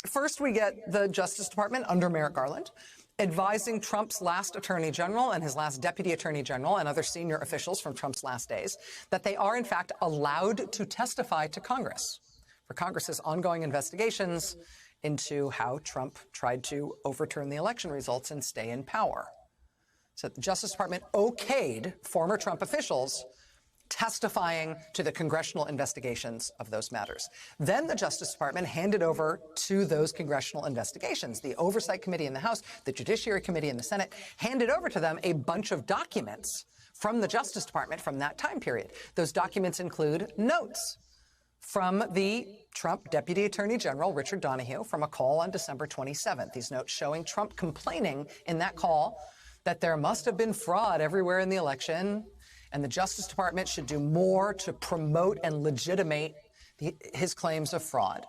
First, we get the Justice Department under Merrick Garland advising Trump's last attorney general and his last deputy attorney general and other senior officials from Trump's last days that they are, in fact, allowed to testify to Congress for Congress's ongoing investigations into how Trump tried to overturn the election results and stay in power. So the Justice Department okayed former Trump officials testifying to the congressional investigations of those matters. Then the Justice Department handed over to those congressional investigations. The Oversight Committee in the House, the Judiciary Committee in the Senate, handed over to them a bunch of documents from the Justice Department from that time period. Those documents include notes from the Trump Deputy Attorney General, Richard Donahue, from a call on December 27th. These notes showing Trump complaining in that call that there must have been fraud everywhere in the election, and the Justice Department should do more to promote and legitimate his claims of fraud.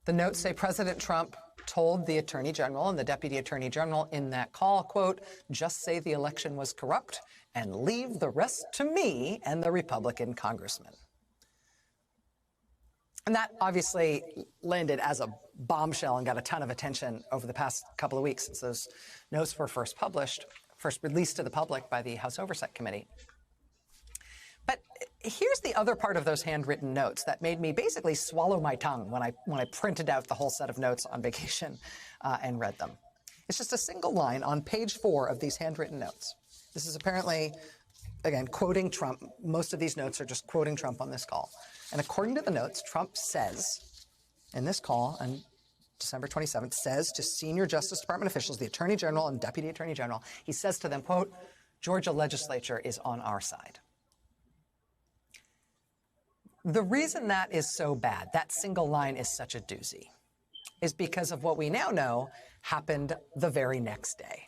The notes say President Trump told the Attorney General and the Deputy Attorney General in that call, quote, "Just say the election was corrupt and leave the rest to me and the Republican congressman." And that obviously landed as a bombshell and got a ton of attention over the past couple of weeks since those notes were first released to the public by the House Oversight Committee. But here's the other part of those handwritten notes that made me basically swallow my tongue when I printed out the whole set of notes on vacation and read them. It's just a single line on page 4 of these handwritten notes. This is apparently, again, quoting Trump. Most of these notes are just quoting Trump on this call. And according to the notes, Trump says in this call on December 27th, says to senior Justice Department officials, the Attorney General and Deputy Attorney General, he says to them, quote, "Georgia legislature is on our side." The reason that is so bad, that single line is such a doozy, is because of what we now know happened the very next day.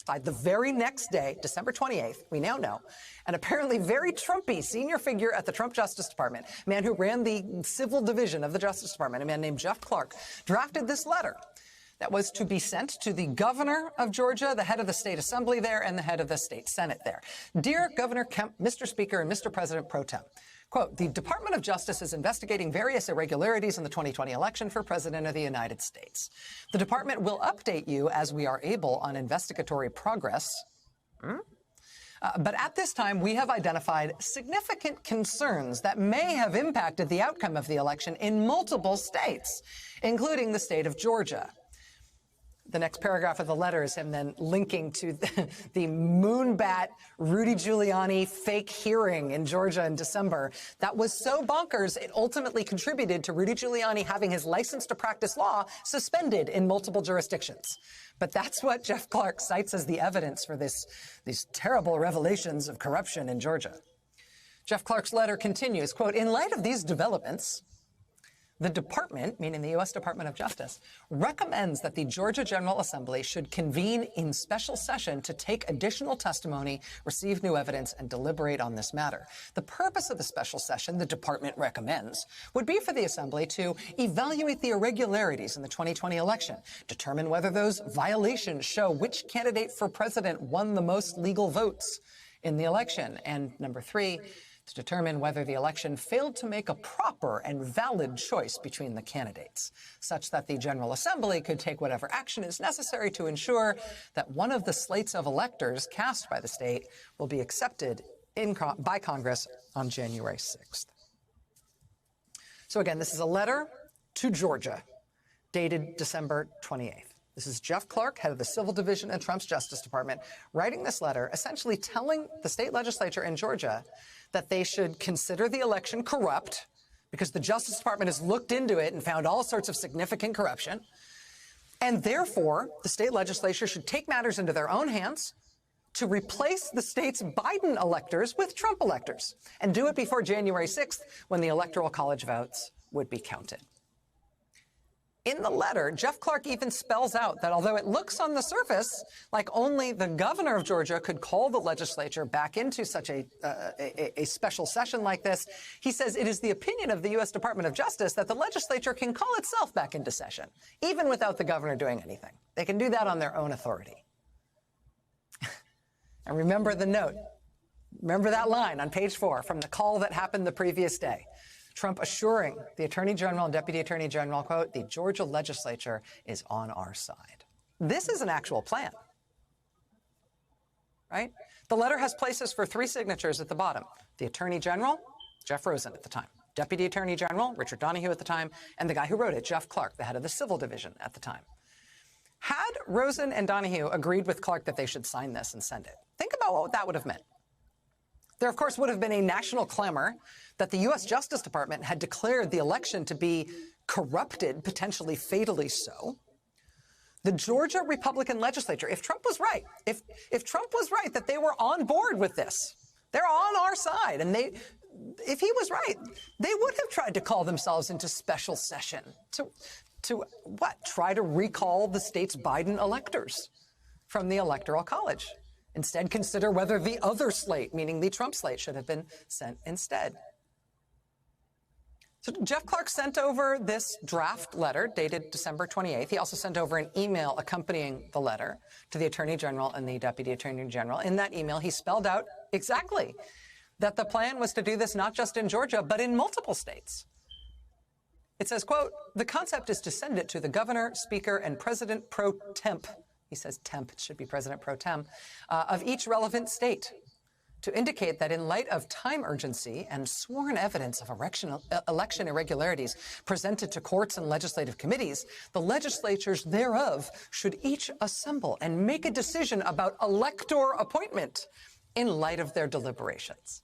By the very next day, December 28th, we now know, an apparently very Trumpy senior figure at the Trump Justice Department, a man who ran the civil division of the Justice Department, a man named Jeff Clark, drafted this letter that was to be sent to the governor of Georgia, the head of the state assembly there, and the head of the state senate there. "Dear Governor Kemp, Mr. Speaker, and Mr. President Pro Tem, quote, the Department of Justice is investigating various irregularities in the 2020 election for President of the United States. The department will update you as we are able on investigatory progress. But at this time, we have identified significant concerns that may have impacted the outcome of the election in multiple states, including the state of Georgia." The next paragraph of the letter is him then linking to the moonbat Rudy Giuliani fake hearing in Georgia in December. That was so bonkers, it ultimately contributed to Rudy Giuliani having his license to practice law suspended in multiple jurisdictions. But that's what Jeff Clark cites as the evidence for these terrible revelations of corruption in Georgia. Jeff Clark's letter continues, quote, "In light of these developments, the department," meaning the U.S. Department of Justice, "recommends that the Georgia General Assembly should convene in special session to take additional testimony, receive new evidence, and deliberate on this matter. The purpose of the special session, the department recommends, would be for the Assembly to evaluate the irregularities in the 2020 election, determine whether those violations show which candidate for president won the most legal votes in the election, and number 3, to determine whether the election failed to make a proper and valid choice between the candidates, such that the General Assembly could take whatever action is necessary to ensure that one of the slates of electors cast by the state will be accepted by Congress on January 6th. So again, this is a letter to Georgia dated December 28th. This is Jeff Clark, head of the Civil Division in Trump's Justice Department, writing this letter, essentially telling the state legislature in Georgia that they should consider the election corrupt because the Justice Department has looked into it and found all sorts of significant corruption. And therefore, the state legislature should take matters into their own hands to replace the state's Biden electors with Trump electors and do it before January 6th when the Electoral College votes would be counted. In the letter, Jeff Clark even spells out that although it looks on the surface like only the governor of Georgia could call the legislature back into such a special session like this, he says it is the opinion of the U.S. Department of Justice that the legislature can call itself back into session, even without the governor doing anything. They can do that on their own authority. And remember the note. Remember that line on page 4 from the call that happened the previous day. Trump assuring the Attorney General and Deputy Attorney General, quote, "The Georgia legislature is on our side." This is an actual plan, right? The letter has places for 3 signatures at the bottom. The Attorney General, Jeff Rosen at the time, Deputy Attorney General, Richard Donoghue at the time, and the guy who wrote it, Jeff Clark, the head of the Civil Division at the time. Had Rosen and Donoghue agreed with Clark that they should sign this and send it, think about what that would have meant. There, of course, would have been a national clamor that the U.S. Justice Department had declared the election to be corrupted, potentially fatally so. The Georgia Republican legislature, if Trump was right, if Trump was right that they were on board with this, they're on our side, and if he was right, they would have tried to call themselves into special session to what? Try to recall the state's Biden electors from the Electoral College. Instead, consider whether the other slate, meaning the Trump slate, should have been sent instead. So Jeff Clark sent over this draft letter dated December 28th. He also sent over an email accompanying the letter to the Attorney General and the Deputy Attorney General. In that email, he spelled out exactly that the plan was to do this not just in Georgia, but in multiple states. It says, quote, "The concept is to send it to the governor, speaker, and president pro temp," he says temp, it should be president pro tem, "of each relevant state, to indicate that in light of time urgency and sworn evidence of election irregularities presented to courts and legislative committees, the legislatures thereof should each assemble and make a decision about elector appointment in light of their deliberations."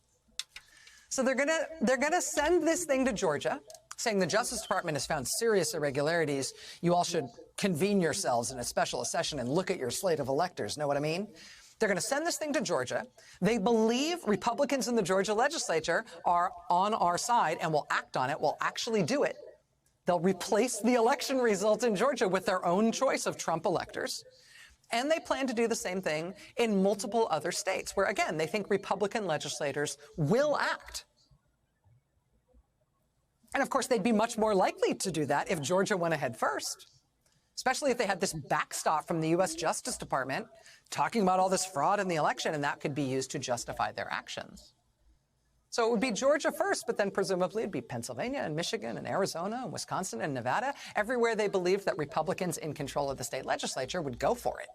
So they're gonna send this thing to Georgia, saying the Justice Department has found serious irregularities. You all should convene yourselves in a special session and look at your slate of electors. Know what I mean? They're going to send this thing to Georgia. They believe Republicans in the Georgia legislature are on our side and will act on it, will actually do it. They'll replace the election result in Georgia with their own choice of Trump electors. And they plan to do the same thing in multiple other states where, again, they think Republican legislators will act. And of course, they'd be much more likely to do that if Georgia went ahead first, especially if they had this backstop from the U.S. Justice Department talking about all this fraud in the election, and that could be used to justify their actions. So it would be Georgia first, but then presumably it'd be Pennsylvania and Michigan and Arizona and Wisconsin and Nevada, everywhere they believed that Republicans in control of the state legislature would go for it.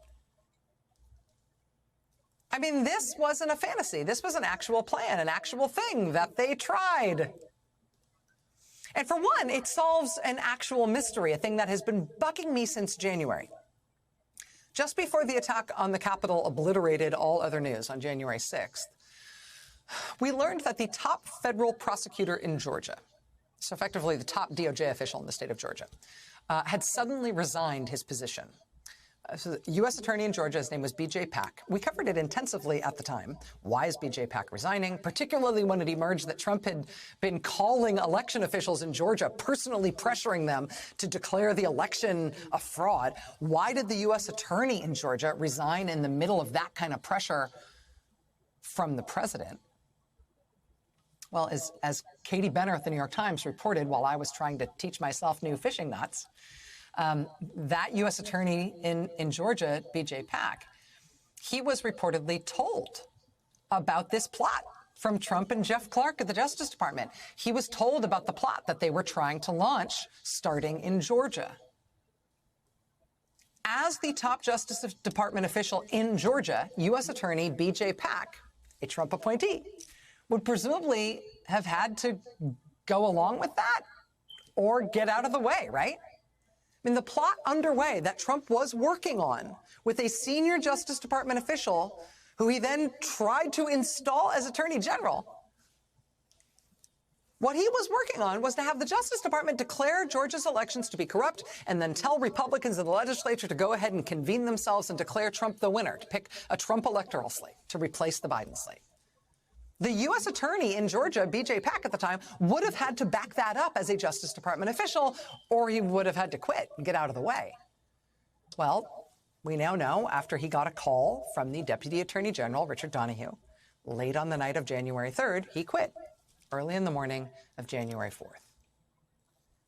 I mean, this wasn't a fantasy. This was an actual plan, an actual thing that they tried. And for one, it solves an actual mystery, a thing that has been bugging me since January. Just before the attack on the Capitol obliterated all other news on January 6th, we learned that the top federal prosecutor in Georgia, so effectively the top DOJ official in the state of Georgia, had suddenly resigned his position. So the U.S. Attorney in Georgia, his name was B.J. Pack. We covered it intensively at the time. Why is B.J. Pack resigning? Particularly when it emerged that Trump had been calling election officials in Georgia, personally pressuring them to declare the election a fraud. Why did the U.S. Attorney in Georgia resign in the middle of that kind of pressure from the president? Well, as Katie Benner at the New York Times reported while I was trying to teach myself new fishing knots, that U.S. Attorney in Georgia, B.J. Pack, he was reportedly told about this plot from Trump and Jeff Clark at the Justice Department. He was told about the plot that they were trying to launch starting in Georgia. As the top Justice Department official in Georgia, U.S. Attorney B.J. Pack, a Trump appointee, would presumably have had to go along with that or get out of the way, right? I mean, the plot underway that Trump was working on with a senior Justice Department official who he then tried to install as Attorney General. What he was working on was to have the Justice Department declare Georgia's elections to be corrupt and then tell Republicans in the legislature to go ahead and convene themselves and declare Trump the winner, to pick a Trump electoral slate to replace the Biden slate. The U.S. Attorney in Georgia, B.J. Pack at the time, would have had to back that up as a Justice Department official, or he would have had to quit and get out of the way. Well, we now know after he got a call from the Deputy Attorney General, Richard Donoghue, late on the night of January 3rd, he quit early in the morning of January 4th.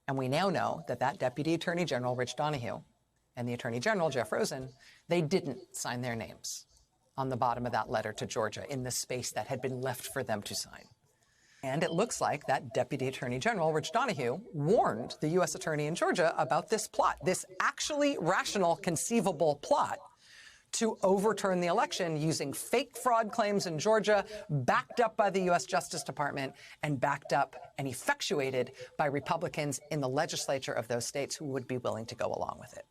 And we now know that that Deputy Attorney General, Rich Donoghue, and the Attorney General, Jeff Rosen, they didn't sign their names on the bottom of that letter to Georgia in the space that had been left for them to sign. And it looks like that Deputy Attorney General Rich Donoghue warned the U.S. Attorney in Georgia about this plot, this actually rational, conceivable plot to overturn the election using fake fraud claims in Georgia, backed up by the U.S. Justice Department and backed up and effectuated by Republicans in the legislature of those states who would be willing to go along with it.